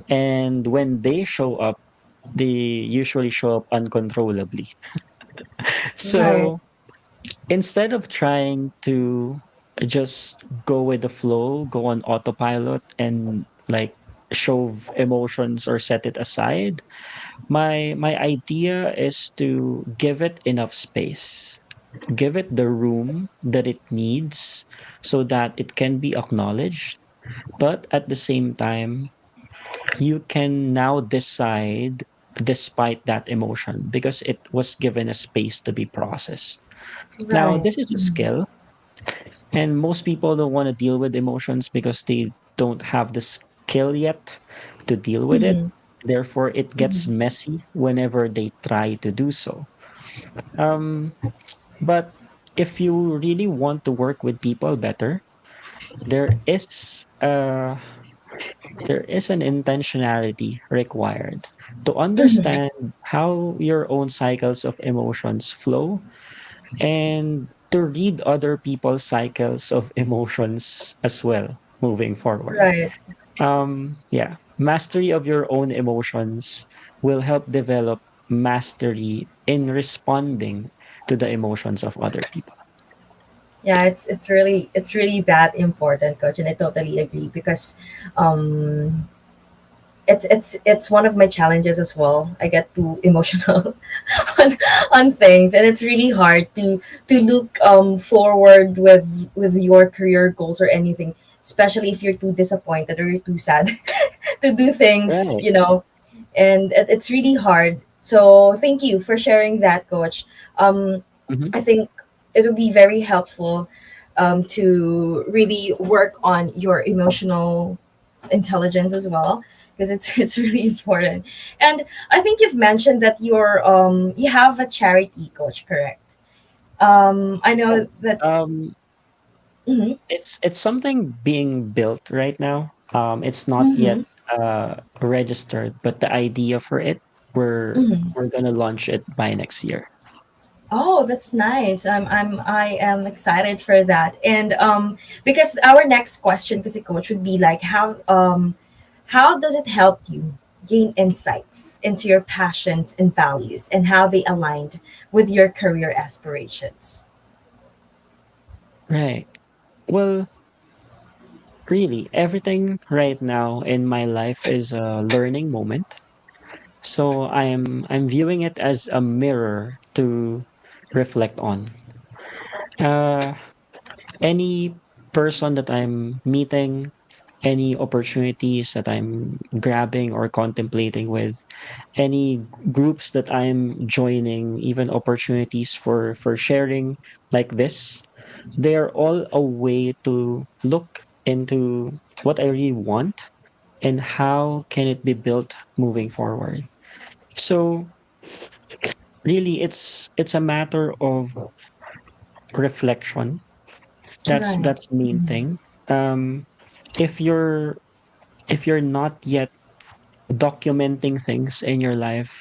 And when they show up, they usually show up uncontrollably. Right. So instead of trying to just go with the flow, go on autopilot and like shove emotions or set it aside, my idea is to give it enough space. Give it the room that it needs so that it can be acknowledged. But at the same time, you can now decide despite that emotion because it was given a space to be processed. Now, Right. this is a skill, and most people don't want to deal with emotions because they don't have the skill yet to deal with it. Mm-hmm. Therefore, it gets Mm-hmm. messy whenever they try to do so. Um, but if you really want to work with people better, there is uh, there is an intentionality required to Mm-hmm. understand how your own cycles of emotions flow and to read other people's cycles of emotions as well moving forward. Right. Yeah, mastery of your own emotions will help develop mastery in responding to the emotions of other people. Yeah, it's really that important, coach, and I totally agree, because um it's one of my challenges as well. I get too emotional on things, and it's really hard to look forward with your career goals or anything, especially if you're too disappointed or you're too sad to do things, Right. and it's really hard. So thank you for sharing that, coach. Hmm. I think it would be very helpful to really work on your emotional intelligence as well, because it's it's really important. And I think you've mentioned that you have a charity, coach, correct? I Oh, know that. um, Mhm, it's something being built right now. It's not yet mhm, registered, but the idea for it, we're mhm. we're gonna launch it by next year. Oh, that's nice. I am excited for that. And because our next question, because coach, would be like, how does it help you? gain insights into your passions and values and how they aligned with your career aspirations. Right. Well, really, everything right now in my life is a learning moment. So I'm viewing it as a mirror to reflect on. Uh, any person that I'm meeting, any opportunities that I'm grabbing or contemplating with, any groups that I'm joining, even opportunities for sharing like this, they are all a way to look into what I really want and how can it be built moving forward. So really it's a matter of reflection. Right. That's the main thing. Um if you're if you're not yet documenting things in your life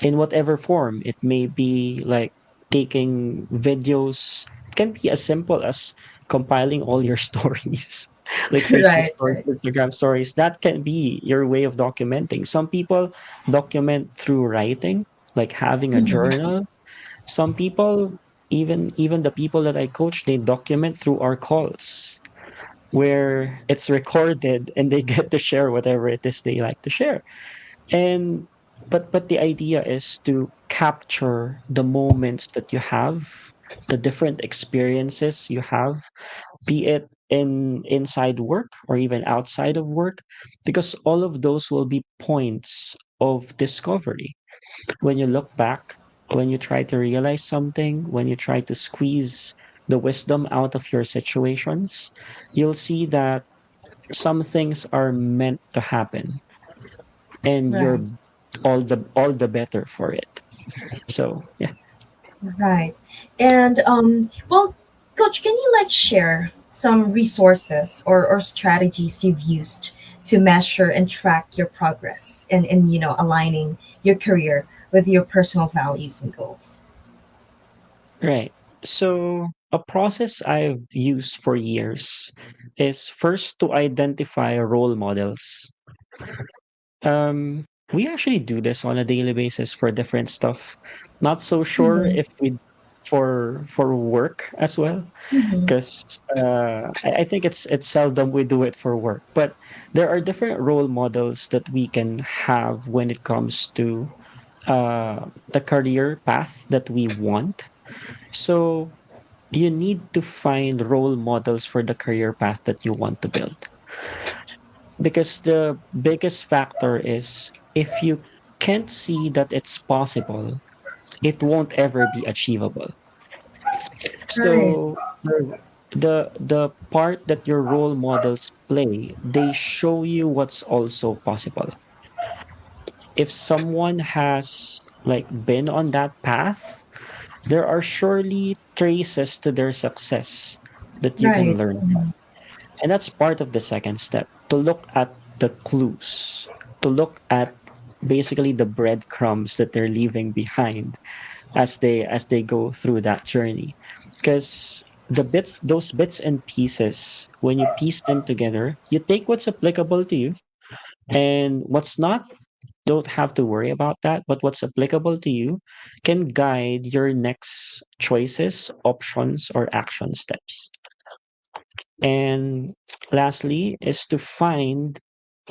in whatever form. It may be like taking videos. It can be as simple as compiling all your stories, like Facebook Right, stories, right. Instagram stories. That can be your way of documenting. Some people document through writing, like having a Mhm. journal. Some people, even the people that I coach, they document through our calls where it's recorded and they get to share whatever it is they like to share. And but the idea is to capture the moments that you have, the different experiences you have, be it in inside work or even outside of work, because all of those will be points of discovery. When you look back, when you try to realize something, when you try to squeeze the wisdom out of your situations, you'll see that some things are meant to happen and you're Right. all the better for it. So yeah. Right. And well, coach, can you like share some resources or strategies you've used to measure and track your progress and aligning your career with your personal values and goals? Right. So a process I've used for years is first to identify role models. We actually do this on a daily basis for different stuff. Not so sure Mm-hmm. if we for work as well, Mm-hmm. because I think it's seldom we do it for work. But there are different role models that we can have when it comes to the career path that we want. So you need to find role models for the career path that you want to build. Because the biggest factor is if you can't see that it's possible, it won't ever be achievable. Right. So the part that your role models play, they show you what's also possible. If someone has like been on that path, there are surely traces to their success that you can Right. learn from. Mhm. And that's part of the second step, to look at the clues, to look at basically the breadcrumbs that they're leaving behind as they go through that journey. Because those bits and pieces, when you piece them together, you take what's applicable to you and what's not, don't have to worry about that. But what's applicable to you can guide your next choices, options, or action steps. And lastly, is to find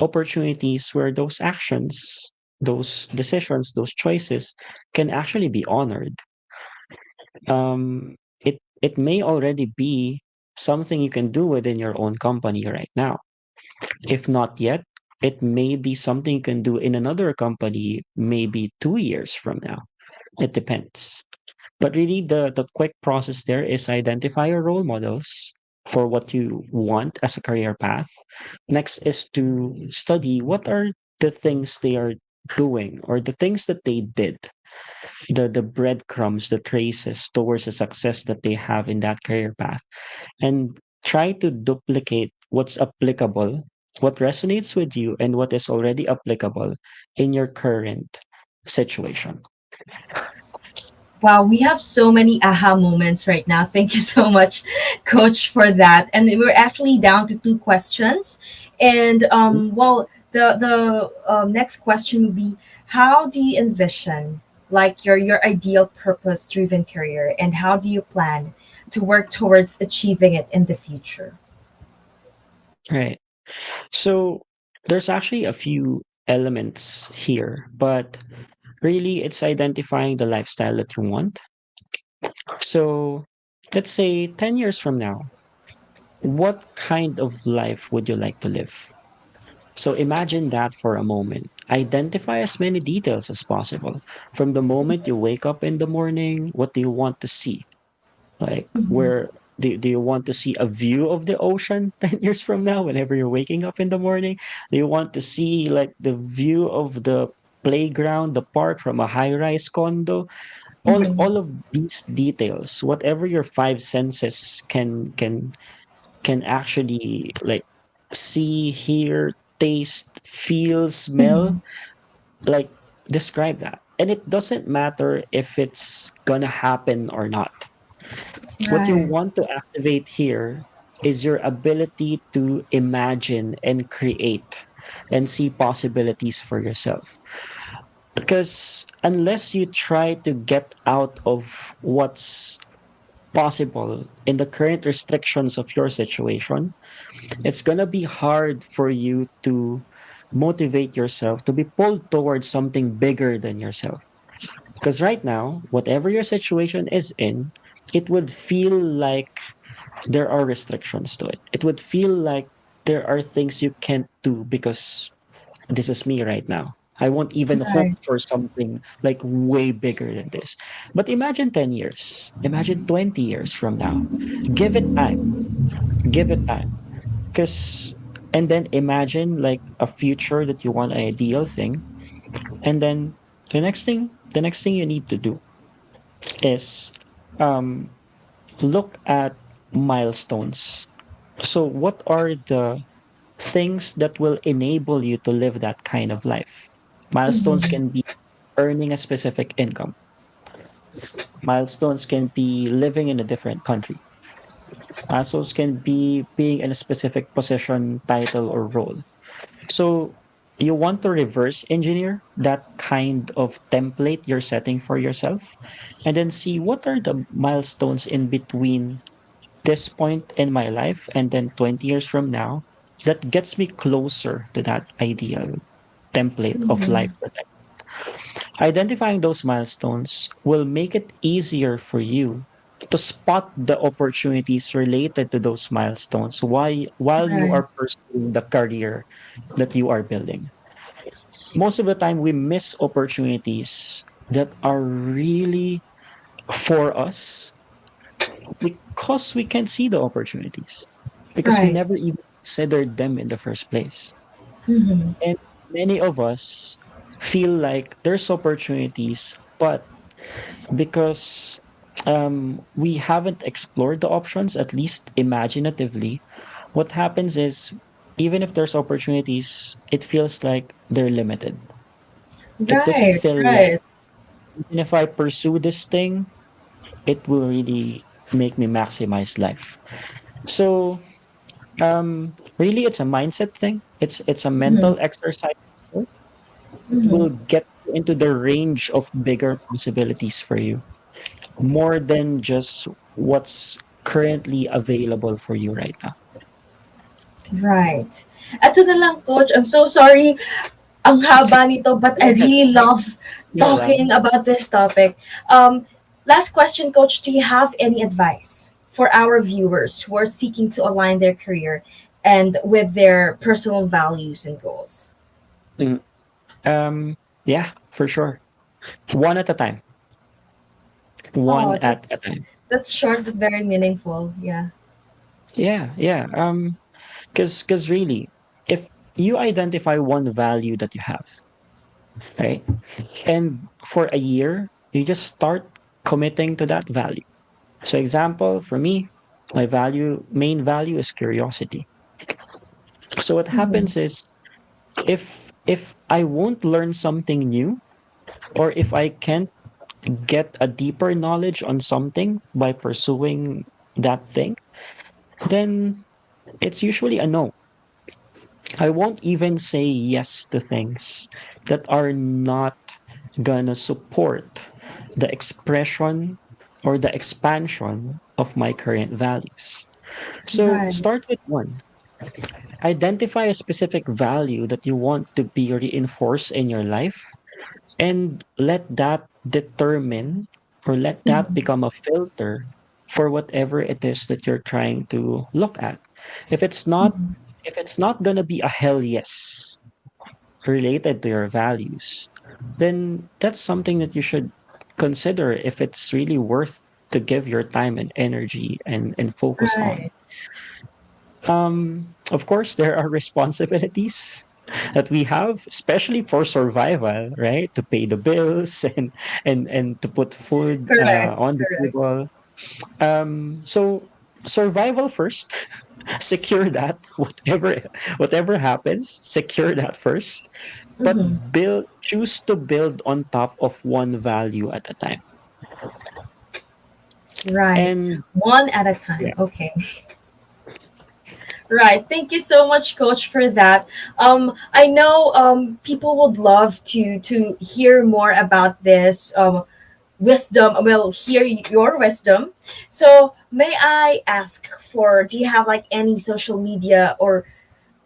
opportunities where those actions, those decisions, those choices can actually be honored. It may already be something you can do within your own company right now. If not yet, it may be something you can do in another company maybe 2 years from now. It depends. But really, the quick process there is identify your role models for what you want as a career path. Next is to study what are the things they are doing or the things that they did, the breadcrumbs, the traces towards the success that they have in that career path, and try to duplicate what's applicable, what resonates with you, and what is already applicable in your current situation. Wow, we have so many aha moments right now. Thank you so much, Coach, for that. And we're actually down to two questions. And well, The next question would be, how do you envision like your ideal purpose driven career, and how do you plan to work towards achieving it in the future? Right. So there's actually a few elements here, but really it's identifying the lifestyle that you want. So let's say 10 years from now, what kind of life would you like to live? So imagine that for a moment. Identify as many details as possible. From the moment you wake up in the morning, what do you want to see? Like, Mhm. where do you want to see a view of the ocean 10 years from now, whenever you're waking up in the morning? Do you want to see like the view of the playground, the park from a high-rise condo? Mhm. All of these details, whatever your five senses can actually like see, hear, taste, feel, smell, Mhm. like describe that. And it doesn't matter if it's gonna happen or not. What you Right. want to activate here is your ability to imagine and create and see possibilities for yourself. Because unless you try to get out of what's possible in the current restrictions of your situation, it's going to be hard for you to motivate yourself to be pulled towards something bigger than yourself. Because right now, whatever your situation is in, it would feel like there are restrictions to it. It would feel like there are things you can't do because this is me right now. I won't even hope Right. for something like way bigger than this. But imagine 10 years, imagine 20 years from now. Give it time. Give it time. Because, and then imagine like a future that you want, an ideal thing. And then the next thing you need to do is um, look at milestones. So, what are the things that will enable you to live that kind of life? Milestones Mhm. can be earning a specific income. Milestones can be living in a different country. Milestones can be being in a specific position, title, or role. So you want to reverse engineer that kind of template you're setting for yourself and then see what are the milestones in between this point in my life and then 20 years from now that gets me closer to that ideal template of life Mhm. that identifying those milestones will make it easier for you to spot the opportunities related to those milestones while you Right. are pursuing the career that you are building. Most of the time, we miss opportunities that are really for us because we can't see the opportunities, because we Right. never even considered them in the first place. Mhm. And many of us feel like there's opportunities, but because we haven't explored the options, at least imaginatively, what happens is even if there's opportunities, it feels like they're limited. It doesn't Right. feel like Right. even if I pursue this thing, it will really make me maximize life. So really it's a mindset thing. It's a Mhm. mental exercise. It Mhm. will get you into the range of bigger possibilities for you, more than just what's currently available for you right now. Right. Eto na lang, Coach. I'm so sorry. Ang haba nito, but Go I ahead. really love Yeah, talking lang. about this topic. Last question, Coach. Do you have any advice for our viewers who are seeking to align their career and with their personal values and goals? Mm, yeah, for sure. One at a time. One Oh, at a time. that's short but very meaningful. Yeah. Yeah, yeah. Because really, if you identify one value that you have, right, and for a year you just start committing to that value. So, example for me, my main value is curiosity. So what Mm-hmm. happens is if I won't learn something new, or if I can't get a deeper knowledge on something by pursuing that thing, then it's usually a no. I won't even say yes to things that are not gonna support the expression or the expansion of my current values. So Right. start with one. Identify a specific value that you want to be reinforced in your life and let that determine or let that Mhm. become a filter for whatever it is that you're trying to look at. If it's not Mhm. if it's not going to be a hell yes related to your values, then that's something that you should consider if it's really worth to give your time and energy and focus on. Right. Of course, there are responsibilities that we have, especially for survival, right? To pay the bills and to put food Correct. on the Correct. table. So survival first. Secure that. Whatever happens, secure that first. But Hmm. choose to build on top of one value at a time. Right. And One at a yeah, time. Okay. Right. Thank you so much, Coach, for that. I know people would love to hear more about this wisdom. Well, hear your wisdom. So, may I ask for? Do you have like any social media or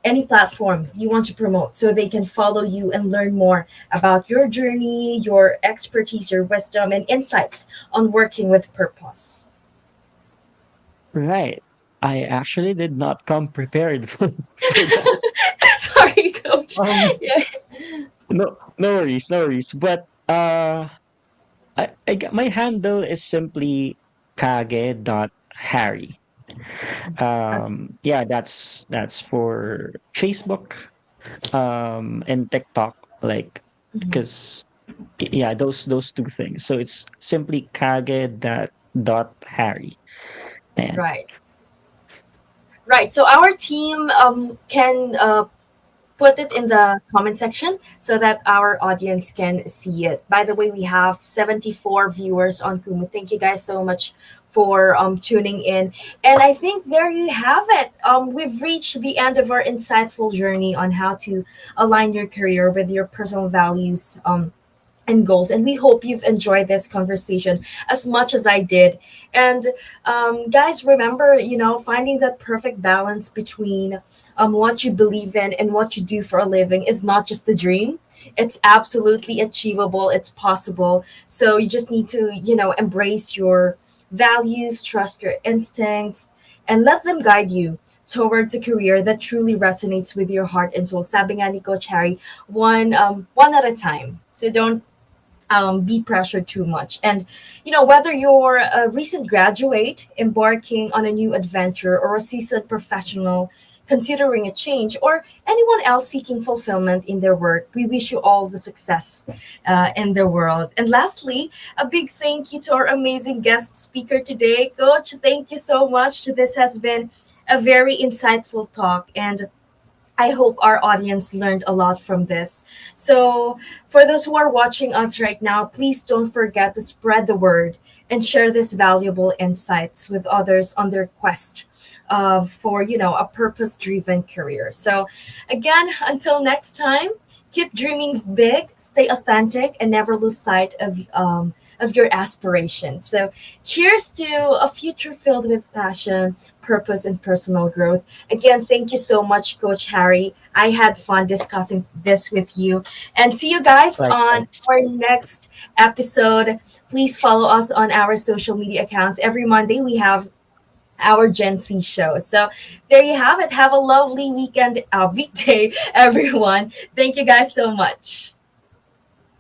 any platform you want to promote so they can follow you and learn more about your journey, your expertise, your wisdom, and insights on working with purpose? right. I actually did not come prepared for that. Sorry, Coach. Um, Yeah. no worries, no worries. But my handle is simply kage.harry. Okay. Yeah, that's for Facebook, and TikTok, like, Mhm. because yeah, those two things. So it's simply kage.harry. And Right. Right. So our team can put it in the comment section so that our audience can see it. By the way, we have 74 viewers on Kumu. Thank you guys so much for tuning in. And I think there you have it. We've reached the end of our insightful journey on how to align your career with your personal values. And goals. And we hope you've enjoyed this conversation as much as I did. And guys, remember, finding that perfect balance between what you believe in and what you do for a living is not just a dream. It's absolutely achievable. It's possible. So you just need to, embrace your values, trust your instincts, and let them guide you towards a career that truly resonates with your heart and soul. Sabi nga ni Coach Harry, one at a time. So don't be pressured too much. And whether you're a recent graduate embarking on a new adventure, or a seasoned professional considering a change, or anyone else seeking fulfillment in their work, we wish you all the success in the world. And lastly, a big thank you to our amazing guest speaker today, Coach. Thank you so much. This has been a very insightful talk, and I hope our audience learned a lot from this. So, for those who are watching us right now, please don't forget to spread the word and share this valuable insights with others on their quest for a purpose-driven career. So, again, until next time, keep dreaming big, stay authentic, and never lose sight of your aspirations. So, cheers to a future filled with passion, purpose, and personal growth. Again, thank you so much, Coach Harry. I had fun discussing this with you. And see you guys on likewise. our next episode. Please follow us on our social media accounts. Every Monday, we have our Gen Z show. So there you have it. Have a lovely weekday, everyone. Thank you guys so much.